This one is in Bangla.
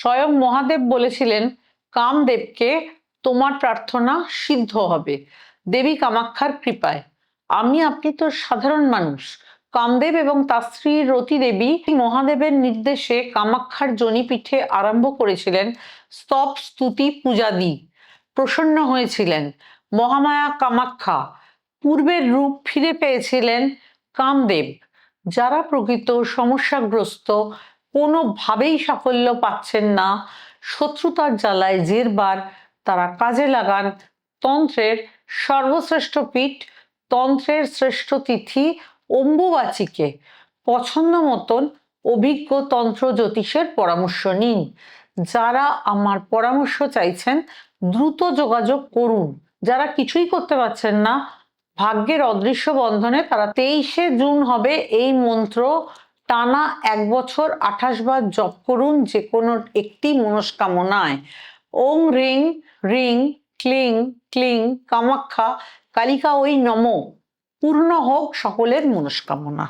স্বয়ং মহাদেব বলেছিলেন কামদেবকে, তোমার প্রার্থনা সিদ্ধ হবে দেবী কামাক্ষার কৃপায়। আপনি তো সাধারণ মানুষ। কামদেব এবং তার স্ত্রী রতি দেবী মহাদেবের নির্দেশে কামাক্ষার জনিপীঠে আরম্ভ করেছিলেন স্তব স্তুতি পূজাদি। প্রসন্ন হয়েছিলেন মহামায়া কামাক্ষা। পূর্বের রূপ ফিরে পেয়েছিলেন কামদেব। যারা প্রকৃত সমস্যাগ্রস্ত, কোনোভাবেই সাফল্য পাচ্ছেন না, শত্রুতার জ্বালায় জেরবার, তারা কাজে লাগান তন্ত্রের সর্বশ্রেষ্ঠ পীঠ, তন্ত্রের শ্রেষ্ঠ তিথি অম্বুবাচীকে। পছন্দ মতন অভিজ্ঞ তন্ত্র জ্যোতিষের পরামর্শ নিন। যারা আমার পরামর্শ চাইছেন দ্রুত যোগাযোগ করুন। যারা কিছুই করতে পারছেন না, ভাগ্যের অদৃশ্য বন্ধনে তারা 23শে জুন হবে এই মন্ত্র টানা 1 বছর 28 বার জপ করুন যে কোনো একটি মনস্কামনায়। ওং রিং রিং ক্লিং ক্লিং কামাক্ষা কালিকা ওই নমঃ। পূর্ণ হোক সকলের মনস্কামনা।